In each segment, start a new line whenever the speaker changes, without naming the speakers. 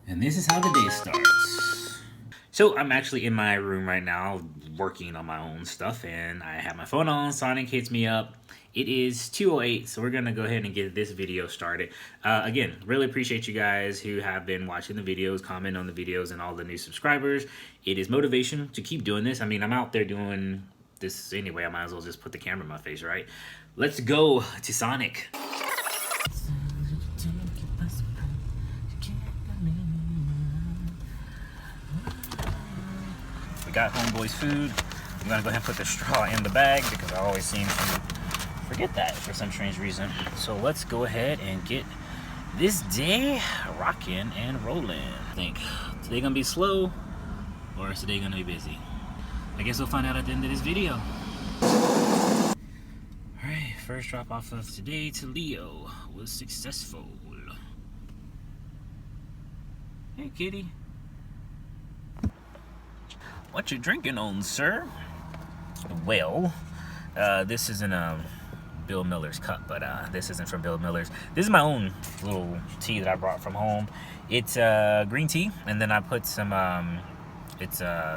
And this is how the day starts. So I'm actually in my room right now working on my own stuff, and I have my phone on. Sonic hits me up. It is 2:08, so we're gonna go ahead and get this video started. Again, really appreciate you guys who have been watching the videos, comment on the videos, and all the new subscribers. It is motivation to keep doing this. I mean, I'm out there doing this anyway. I might as well just put the camera in my face, right? Let's go to Sonic. Got homeboy's food. I'm gonna go ahead and put the straw in the bag because I always seem to forget that for some strange reason. So let's go ahead and get this day rocking and rolling. I think today gonna be slow or is today gonna be busy? I guess we'll find out at the end of this video. Alright, first drop off of today to Leo was successful. Hey kitty. What you drinking on, sir? Well, this isn't Bill Miller's cup, but this isn't from Bill Miller's. This is my own little tea that I brought from home. It's green tea, and then I put some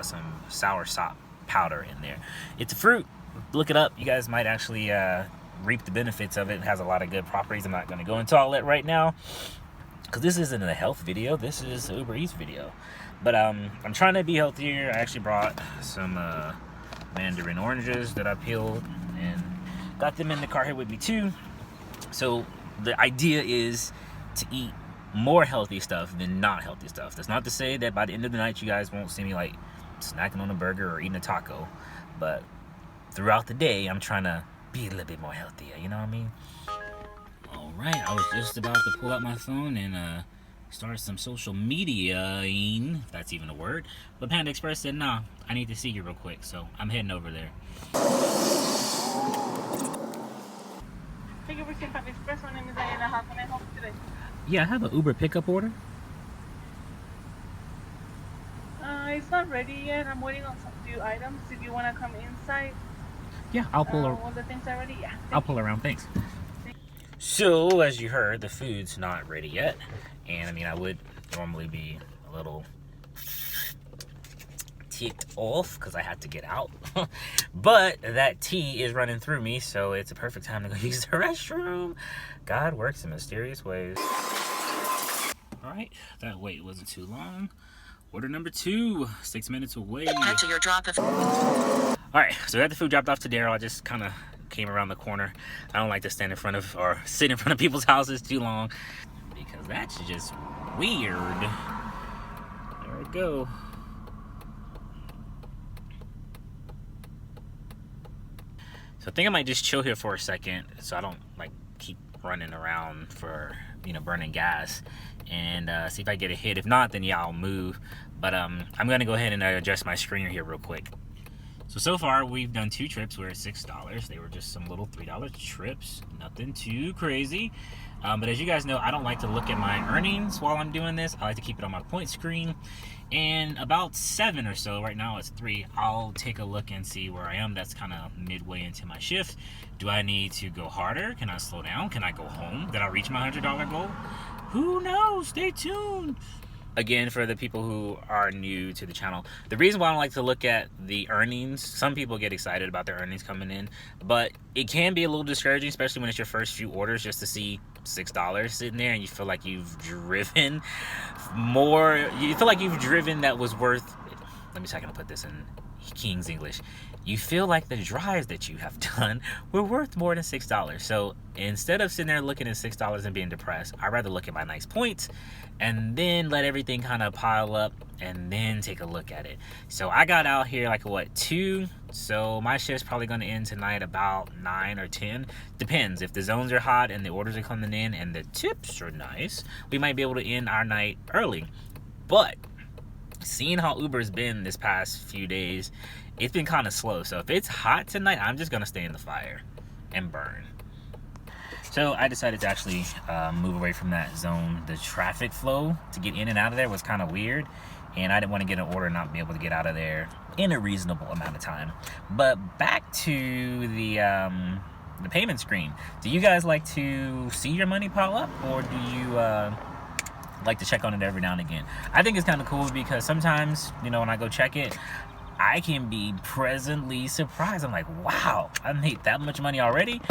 some sour sop powder in there. It's a fruit. Look it up. You guys might actually reap the benefits of it. It has a lot of good properties. I'm not going to go into all that right now because this isn't a health video. This is an UberEats video. But I'm trying to be healthier. I actually brought some mandarin oranges that I peeled and got them in the car here with me too. So the idea is to eat more healthy stuff than not healthy stuff. That's not to say that by the end of the night you guys won't see me like snacking on a burger or eating a taco. But throughout the day I'm trying to be a little bit more healthier, you know what I mean? Alright, I was just about to pull out my phone and start some social media-ing, if that's even a word. But Panda Express said, nah, I need to see you real quick, so I'm heading over there.
Thank you for saying Panda Express. My name is Diana. How can I help you today?
Yeah, I have an Uber pickup order.
It's not ready yet. I'm waiting on some few items. If you want to come inside.
Yeah, I'll pull
All the things are ready? Yeah.
I'll pull around, thanks. So, as you heard, the food's not ready yet. And I mean, I would normally be a little ticked off because I had to get out. But that tea is running through me, so it's a perfect time to go use the restroom. God works in mysterious ways. Alright, that wait wasn't too long. Order number 2, 6 minutes away.
Enter your drop of...
Alright, so I got the food dropped off to Daryl. I just kind of came around the corner. I don't like to stand in front of or sit in front of people's houses too long because that's just weird. There we go. So I think I might just chill here for a second so I don't like keep running around for, you know, burning gas and see if I get a hit. If not, then yeah, I'll move. But I'm gonna go ahead and adjust my screen here real quick. So far, we've done 2 trips. We're at $6. They were just some little $3 trips. Nothing too crazy. But as you guys know, I don't like to look at my earnings while I'm doing this. I like to keep it on my point screen. And about 7 or so, right now it's 3, I'll take a look and see where I am. That's kind of midway into my shift. Do I need to go harder? Can I slow down? Can I go home? Did I reach my $100 goal? Who knows? Stay tuned. Again, for the people who are new to the channel, the reason why I don't like to look at the earnings, some people get excited about their earnings coming in, but it can be a little discouraging, especially when it's your first few orders, just to see $6 sitting there and you feel like you've driven more, you feel like you've driven that was worth, let me see how I can put this in King's English. You feel like the drives that you have done were worth more than $6. So instead of sitting there looking at $6 and being depressed, I'd rather look at my nice points and then let everything kind of pile up and then take a look at it. So I got out here like what, 2? So my shift's probably going to end tonight about 9 or 10. Depends. If the zones are hot and the orders are coming in and the tips are nice, we might be able to end our night early. But seeing how Uber's been this past few days, it's been kind of slow. So if it's hot tonight, I'm just going to stay in the fire and burn. So I decided to actually move away from that zone. The traffic flow to get in and out of there was kind of weird. And I didn't want to get an order and not be able to get out of there in a reasonable amount of time. But back to the payment screen. Do you guys like to see your money pile up? Or do you like to check on it every now and again. I think it's kind of cool because sometimes, you know, when I go check it, I can be pleasantly surprised. I'm like, wow, I made that much money already.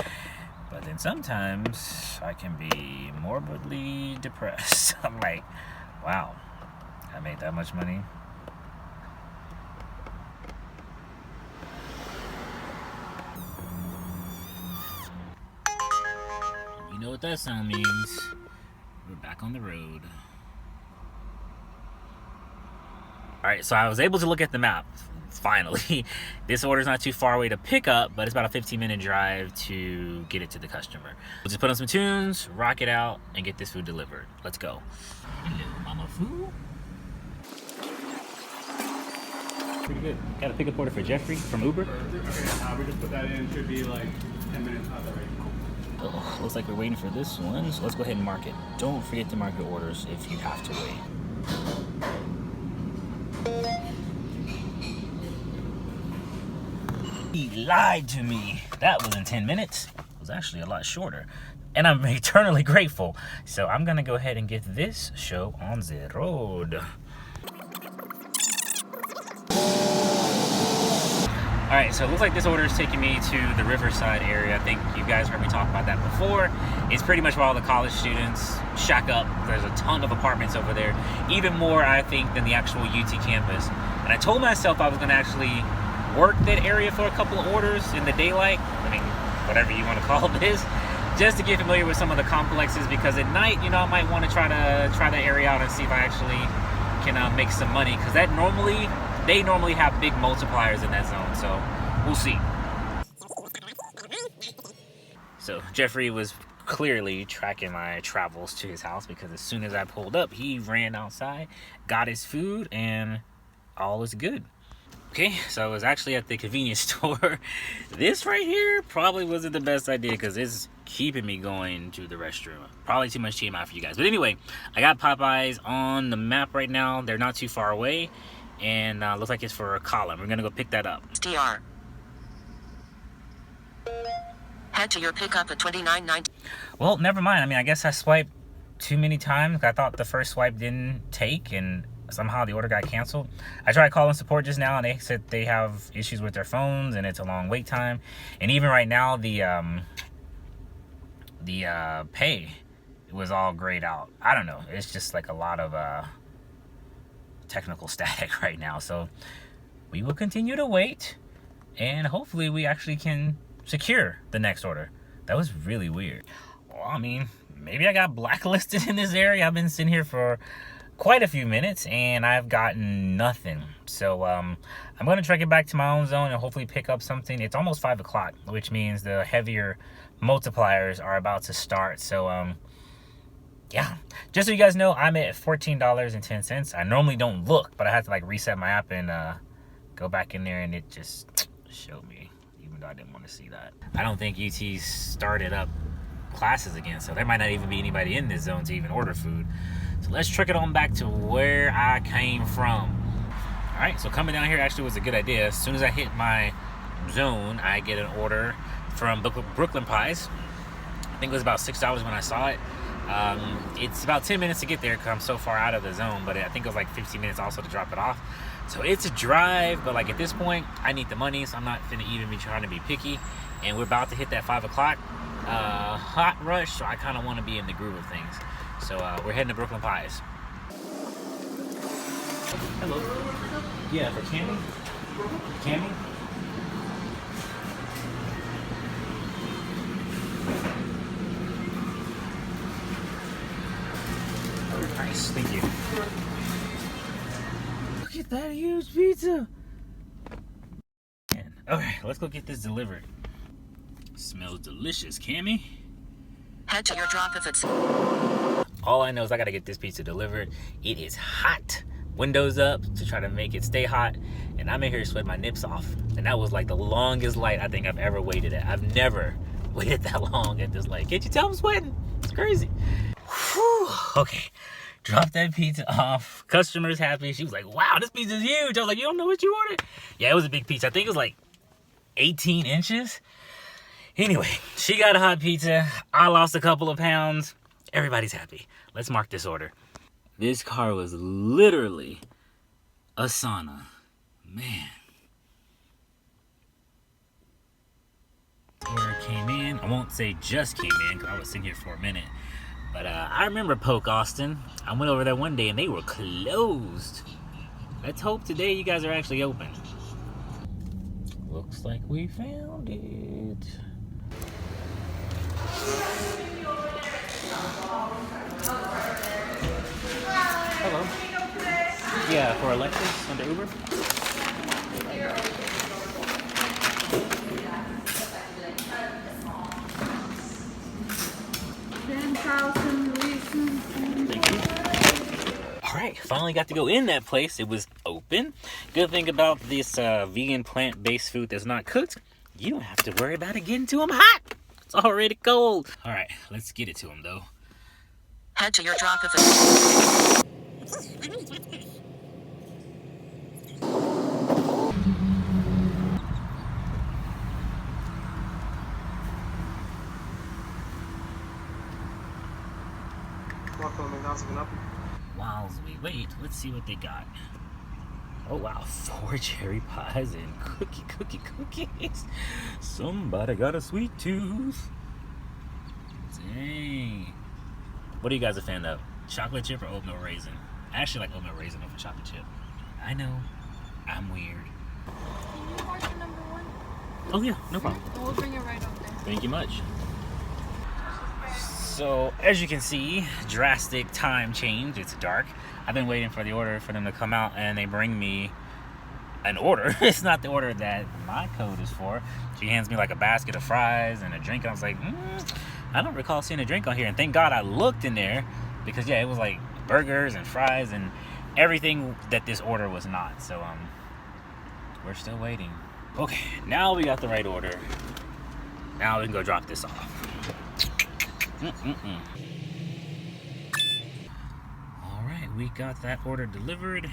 But then sometimes I can be morbidly depressed. I'm like, wow, I made that much money. You know what that sound means. We're back on the road. Alright, so I was able to look at the map, finally. This order's not too far away to pick up, but it's about a 15-minute drive to get it to the customer. We'll just put on some tunes, rock it out, and get this food delivered. Let's go. Hello, mama food. Pretty good. Got a pickup order for Jeffrey from Uber.
Okay, we just put that in. Should be like 10 minutes out there.
Oh, looks like we're waiting for this one, so let's go ahead and mark it. Don't forget to mark your orders if you have to wait. He lied to me. That wasn't 10 minutes. It was actually a lot shorter. And I'm eternally grateful. So I'm gonna go ahead and get this show on the road. Alright, so it looks like this order is taking me to the Riverside area. I think you guys heard me talk about that before. It's pretty much where all the college students shack up. There's a ton of apartments over there. Even more, I think, than the actual UT campus. And I told myself I was going to actually work that area for a couple of orders in the daylight. I mean, whatever you want to call this. Just to get familiar with some of the complexes, because at night, you know, I might want to try the area out and see if I actually can make some money. Because that they normally have big multipliers in that zone, so we'll see. So Jeffrey was clearly tracking my travels to his house, because as soon as I pulled up, he ran outside, got his food, and all is good. Okay, so I was actually at the convenience store. This right here probably wasn't the best idea because it's keeping me going to the restroom. Probably too much TMI for you guys. But anyway, I got Popeyes on the map right now. They're not too far away. And looks like it's for a column. We're gonna go pick that up.
STR. Head to your pickup at 29.90.
Well, never mind. I mean, I guess I swiped too many times. I thought the first swipe didn't take, and somehow the order got canceled. I tried calling support just now, and they said they have issues with their phones, and it's a long wait time. And even right now, the pay was all grayed out. I don't know. It's just like a lot of technical static right now. So we will continue to wait, and hopefully we actually can secure the next order. That was really weird. Well, I mean, maybe I got blacklisted in this area. I've been sitting here for quite a few minutes and I've gotten nothing. So I'm going to track it back to my own zone and hopefully pick up something. It's almost 5 o'clock, which means the heavier multipliers are about to start. So yeah, just so you guys know, I'm at $14.10. I normally don't look, but I had to like reset my app and go back in there, and it just showed me, even though I didn't want to see that. I don't think UT started up classes again, so there might not even be anybody in this zone to even order food. So let's truck it on back to where I came from. All right, so coming down here actually was a good idea. As soon as I hit my zone, I get an order from Brooklyn Pies. I think it was about $6 when I saw it. It's about 10 minutes to get there because I'm so far out of the zone, but I think it was like 15 minutes also to drop it off. So it's a drive, but like at this point, I need the money, so I'm not finna even be trying to be picky. And we're about to hit that 5 o'clock hot rush, so I kind of want to be in the groove of things. So we're heading to Brooklyn Pies. Hello. Yeah, for Cammy? Cammy? Nice, thank you. Look at that huge pizza. Okay, let's go get this delivered. Smells delicious, Cammy.
Head to your drop if it's...
All I know is I gotta get this pizza delivered. It is hot. Windows up to try to make it stay hot. And I'm in here sweating my nips off. And that was like the longest light I think I've ever waited at. I've never waited that long at this light. Can't you tell I'm sweating? It's crazy. Whew. Okay. Drop that pizza off. Customer's happy. She was like, wow, this pizza's huge. I was like, you don't know what you ordered? Yeah, it was a big pizza. I think it was like 18 inches. Anyway, she got a hot pizza. I lost a couple of pounds. Everybody's happy. Let's mark this order. This car was literally a sauna. Man. Order came in. I won't say just came in because I was sitting here for a minute. But I remember Polk Austin. I went over there one day and they were closed. Let's hope today you guys are actually open. Looks like we found it. Hello. Yeah, for Alexis under Uber.
10,000 reasons.
Thank you. Alright, finally got to go in that place. It was open. Good thing about this vegan plant-based food that's not cooked, you don't have to worry about it getting to them hot. It's already cold. Alright, let's get it to them though.
Head to your drop of a...
While we wait, let's see what they got. Oh wow, 4 cherry pies and cookies. Somebody got a sweet tooth. Dang. What are you guys a fan of? Chocolate chip or oatmeal raisin? I actually like oatmeal raisin over chocolate chip. I know, I'm weird.
Can you mark the number 1?
Oh yeah, no problem.
We'll bring it right up there.
Thank you much. So, as you can see, drastic time change. It's dark. I've been waiting for the order for them to come out and they bring me an order. It's not the order that my code is for. She hands me like a basket of fries and a drink. And I was like, I don't recall seeing a drink on here. And thank God I looked in there because yeah, it was like burgers and fries and everything that this order was not. So, we're still waiting. Okay, now we got the right order. Now we can go drop this off. Alright, we got that order delivered.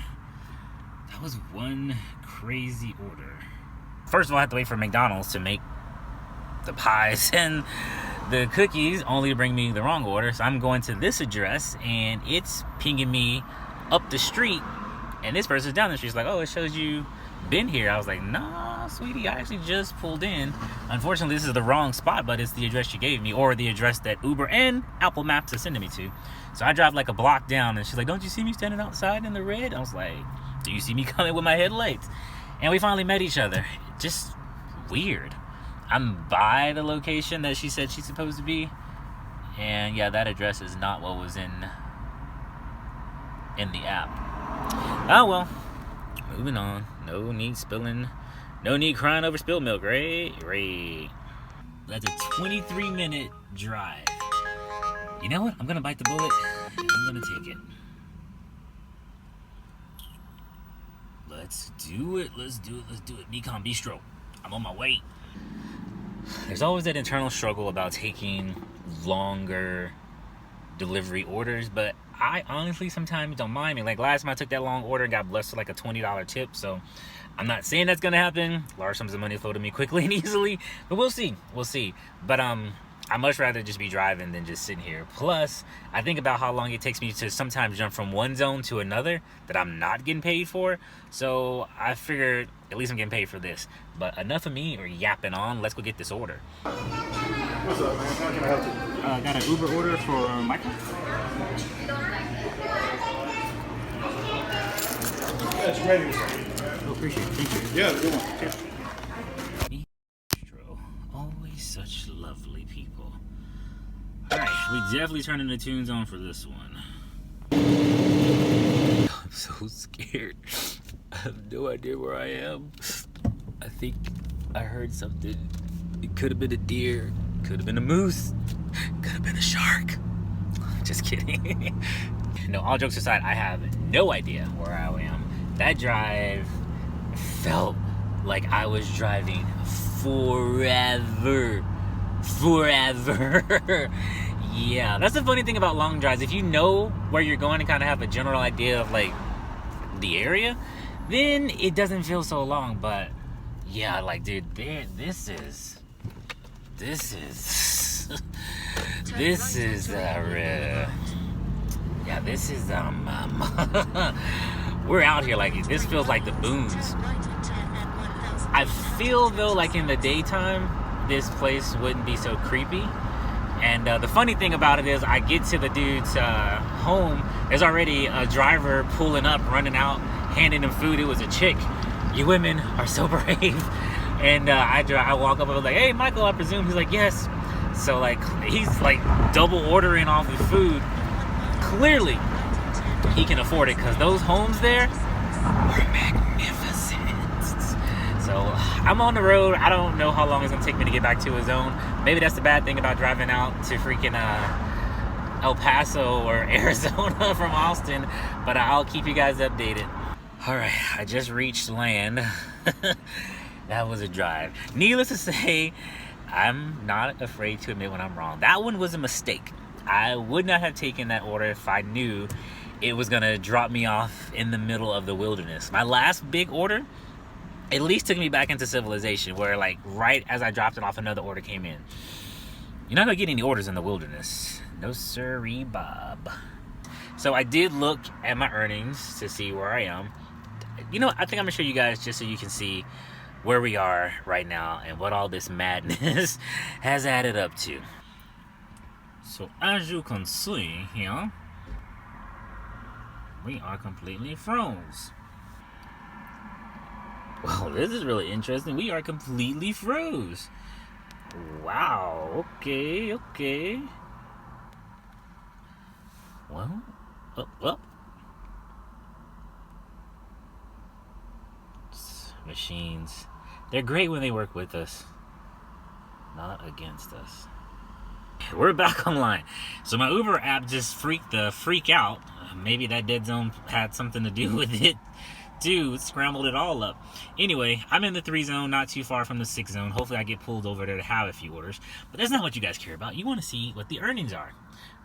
That was one crazy order. First of all, I had to wait for McDonald's to make the pies and the cookies, only to bring me the wrong order. So I'm going to this address and it's pinging me up the street and this person's down the street. She's like, oh, it shows you been here. I was like, nah, sweetie, I actually just pulled in. Unfortunately, this is the wrong spot, but it's the address you gave me, or the address that Uber and Apple Maps are sending me to. So I drive like a block down, and she's like, don't you see me standing outside in the red? I was like, do you see me coming with my headlights? And we finally met each other. Just weird. I'm by the location that she said she's supposed to be, and yeah, that address is not what was in the app. Oh well. Moving on. No need spilling. No need crying over spilled milk, right? Right. That's a 23-minute drive. You know what? I'm gonna bite the bullet. And I'm gonna take it. Let's do it. Let's do it. Let's do it. Mekon Bistro. I'm on my way. There's always that internal struggle about taking longer delivery orders, but I honestly sometimes don't mind me. Like last time I took that long order and got blessed with like a $20 tip, so I'm not saying that's gonna happen. Large sums of money flow to me quickly and easily, but we'll see. But I much rather just be driving than just sitting here. Plus, I think about how long it takes me to sometimes jump from one zone to another that I'm not getting paid for. So I figured at least I'm getting paid for this. But enough of me or yapping on. Let's go get this order.
What's up, man? How can I help you?
I got an Uber order for Michael.
Yeah, it's ready.
Oh, appreciate it. Thank you.
Yeah, good one.
Cheers. Always such lovely people. Alright, we definitely turning the tunes on for this one. I'm so scared. I have no idea where I am. I think I heard something. It could have been a deer, could have been a moose, could have been a shark. Just kidding. No, all jokes aside, I have no idea where I am. That drive felt like I was driving forever. Yeah, that's the funny thing about long drives. If you know where you're going and kind of have a general idea of like the area, then it doesn't feel so long. But yeah, like dude, this is yeah, Yeah, this is we're out here like this feels like the boons. I feel though like in the daytime this place wouldn't be so creepy. And the funny thing about it is I get to the dude's home, there's already a driver pulling up, running out, handing him food. It was a chick. You women are so brave. And I walk up and I'm like, hey, Michael, I presume. He's like, yes. So like he's like double ordering all the food. Clearly he can afford it because those homes there are magnificent. So I'm on the road. I don't know how long it's gonna take me to get back to a zone. Maybe that's the bad thing about driving out to freaking El Paso or Arizona from Austin, but I'll keep you guys updated. All right, I just reached land. That was a drive. Needless to say, I'm not afraid to admit when I'm wrong. That one was a mistake. I would not have taken that order if I knew it was gonna drop me off in the middle of the wilderness. My last big order at least took me back into civilization, where like right as I dropped it off, another order came in. You're not gonna get any orders in the wilderness. No siree, Bob. So I did look at my earnings to see where I am. You know, I think I'm gonna show you guys just so you can see where we are right now and what all this madness has added up to. So as you can see here, we are completely froze. Wow, this is really interesting. We are completely froze. Wow, okay. Well. Machines. They're great when they work with us, not against us. We're back online. So my Uber app just freaked out. Maybe that dead zone had something to do with it. Dude, scrambled it all up. Anyway, I'm in the 3 zone, not too far from the 6 zone. Hopefully I get pulled over there to have a few orders. But that's not what you guys care about. You want to see what the earnings are.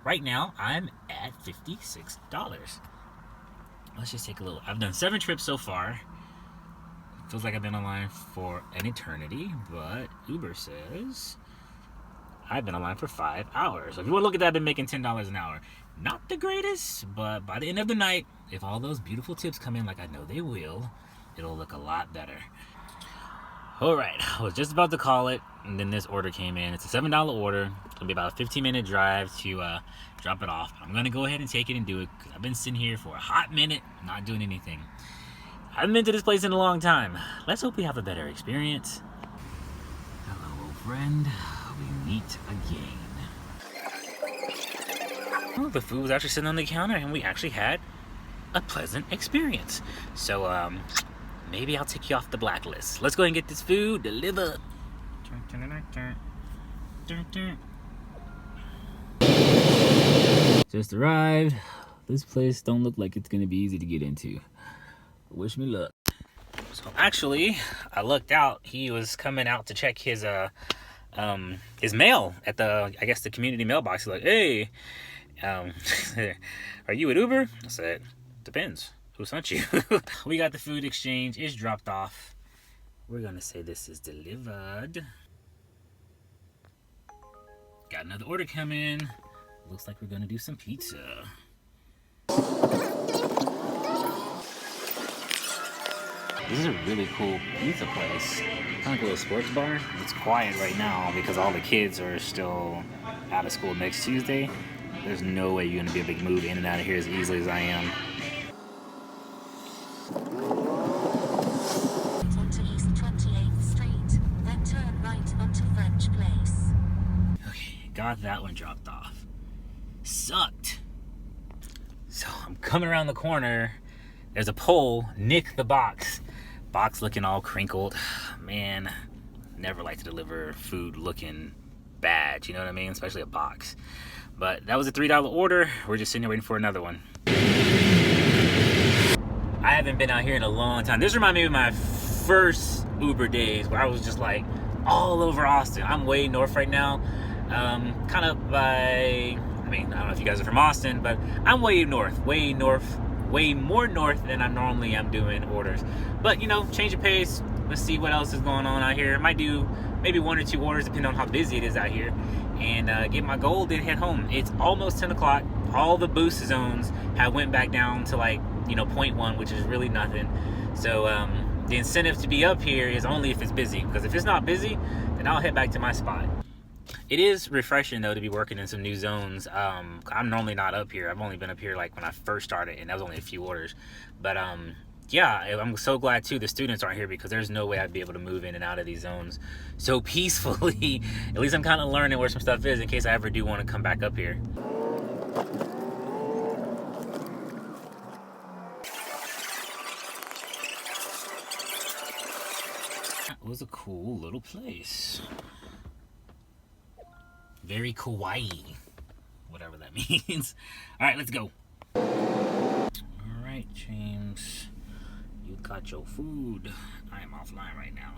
Right now, I'm at $56. Let's just take a little. I've done 7 trips so far. Feels like I've been online for an eternity, but Uber says I've been online for 5 hours. So if you want to look at that, I've been making $10 an hour. Not the greatest, but by the end of the night, if all those beautiful tips come in like I know they will, it'll look a lot better. All right, I was just about to call it, and then this order came in. It's a $7 order. It's gonna be about a 15-minute drive to drop it off. I'm gonna go ahead and take it and do it, because I've been sitting here for a hot minute, not doing anything. I haven't been to this place in a long time. Let's hope we have a better experience. Hello, old friend. We meet again. Oh, the food was actually sitting on the counter, and we actually had a pleasant experience. So, maybe I'll take you off the blacklist. Let's go ahead and get this food delivered. Just arrived. This place don't look like it's gonna be easy to get into. Wish me luck. So actually, I looked out. He was coming out to check his mail at the, I guess, the community mailbox. He's like, hey, are you at Uber? I said, depends. Who sent you? We got the food exchange. It's dropped off. We're gonna say this is delivered. Got another order coming. Looks like we're gonna do some pizza. This is a really cool pizza place. Kind of like a little sports bar. It's quiet right now because all the kids are still out of school next Tuesday. There's no way you're gonna be able to move in and out of here as easily as I am.
Onto East 28th Street, then turn right onto French Place.
Okay, got that one dropped off. Sucked. So I'm coming around the corner. There's a pole. Nick the box. Box looking all crinkled. Man, never like to deliver food looking bad. You know what I mean? Especially a box. But that was a $3 order. We're just sitting here waiting for another one. I haven't been out here in a long time. This reminds me of my first Uber days where I was just like all over Austin. I'm way north right now. Kind of by, I mean, I don't know if you guys are from Austin, but I'm way north, way more north than I normally am doing orders. But, you know, change of pace. Let's see what else is going on out here. Might do maybe 1 or 2 orders depending on how busy it is out here. And get my goal, then head home. It's almost 10 o'clock. all the boost zones have went back down to like, you know, 0.1, which is really nothing. So the incentive to be up here is only if it's busy, because if it's not busy, then I'll head back to my spot. It is refreshing though to be working in some new zones. I'm normally not up here. I've only been up here like when I first started, and that was only a few orders. But yeah, I'm so glad too the students aren't here, because there's no way I'd be able to move in and out of these zones so peacefully. At least I'm kind of learning where some stuff is in case I ever do want to come back up here. That was a cool little place. Very kawaii, whatever that means. All right, let's go. All right, James, you got your food. I am offline right now.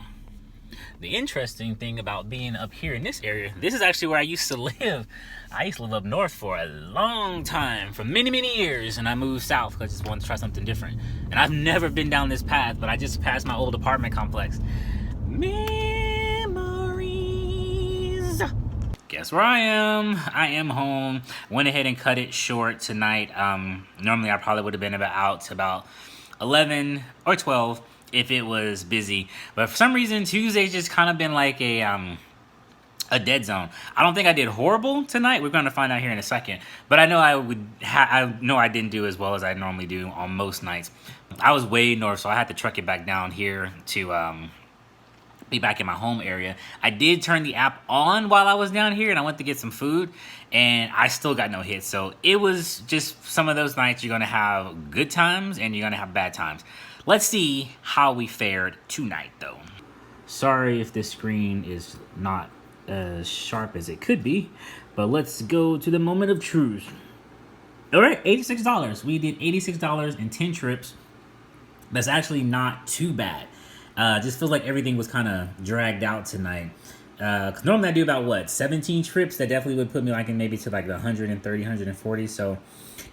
The interesting thing about being up here in this area, this is actually where I used to live. I used to live up north for a long time, for many, many years, and I moved south because I just wanted to try something different. And I've never been down this path, but I just passed my old apartment complex. Memories. Guess where I am? I am home. Went ahead and cut it short tonight. Normally I probably would have been out to about 11 or 12 if it was busy. But for some reason, Tuesday's just kind of been like a dead zone. I don't think I did horrible tonight. We're going to find out here in a second. But I know I know I didn't do as well as I normally do on most nights. I was way north, so I had to truck it back down here to be back in my home area. I did turn the app on while I was down here, and I went to get some food, and I still got no hits. So it was just some of those nights you're gonna have good times and you're gonna have bad times. Let's see how we fared tonight though. Sorry if this screen is not as sharp as it could be, but let's go to the moment of truth. All right, $86. We did $86 in 10 trips. That's actually not too bad. Just feels like everything was kind of dragged out tonight. Cause normally I do about what, 17 trips. That definitely would put me like in maybe to like the 130, 140. So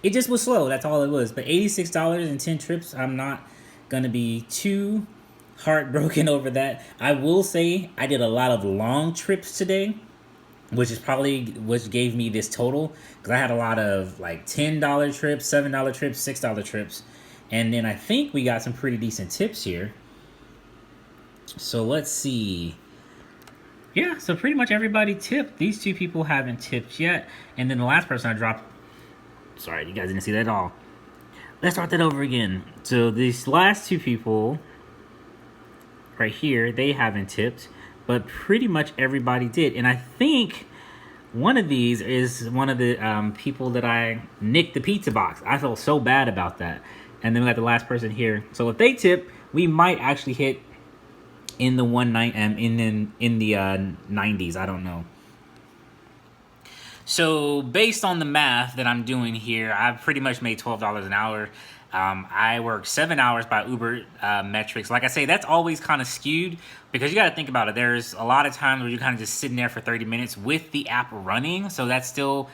it just was slow. That's all it was. But $86 in 10 trips, I'm not gonna be too heartbroken over that. I will say I did a lot of long trips today, which is probably what gave me this total. Cause I had a lot of like $10 trips, $7 trips, $6 trips. And then I think we got some pretty decent tips here. So let's see. Yeah, so pretty much everybody tipped. These two people haven't tipped yet. And then the last person I dropped... Sorry, you guys didn't see that at all. Let's start that over again. So these last two people right here, they haven't tipped. But pretty much everybody did. And I think one of these is one of the people that I nicked the pizza box. I felt so bad about that. And then we got the last person here. So if they tip, we might actually hit in the in the 90s. I don't know. So based on the math that I'm doing here, I've pretty much made $12 an hour. I work 7 hours by Uber metrics. Like I say, that's always kind of skewed because you got to think about it. There's a lot of times where you're kind of just sitting there for 30 minutes with the app running. So that's still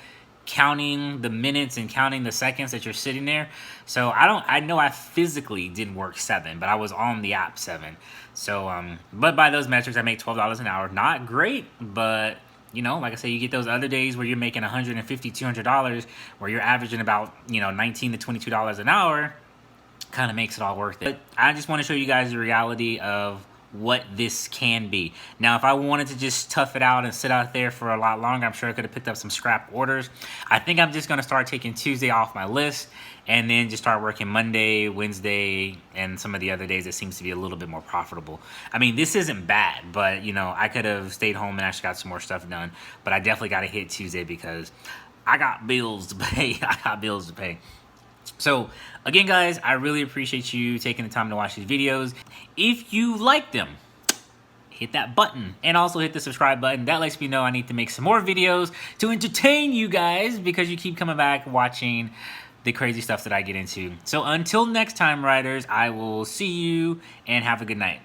counting the minutes and counting the seconds that you're sitting there. So I know I physically didn't work 7, but I was on the app 7. So, but by those metrics, I make $12 an hour. Not great, but you know, like I say, you get those other days where you're making $150, $200, where you're averaging about, you know, $19 to $22 an hour. Kind of makes it all worth it. But I just want to show you guys the reality of what this can be. Now, if I wanted to just tough it out and sit out there for a lot longer, I'm sure I could have picked up some scrap orders. I think I'm just going to start taking Tuesday off my list and then just start working Monday, Wednesday, and some of the other days that seems to be a little bit more profitable. I mean, this isn't bad, but, you know, I could have stayed home and actually got some more stuff done. But I definitely got to hit Tuesday because I got bills to pay. I got bills to pay. So, again, guys, I really appreciate you taking the time to watch these videos. If you like them, hit that button and also hit the subscribe button. That lets me know I need to make some more videos to entertain you guys because you keep coming back watching the crazy stuff that I get into. So until next time, riders, I will see you and have a good night.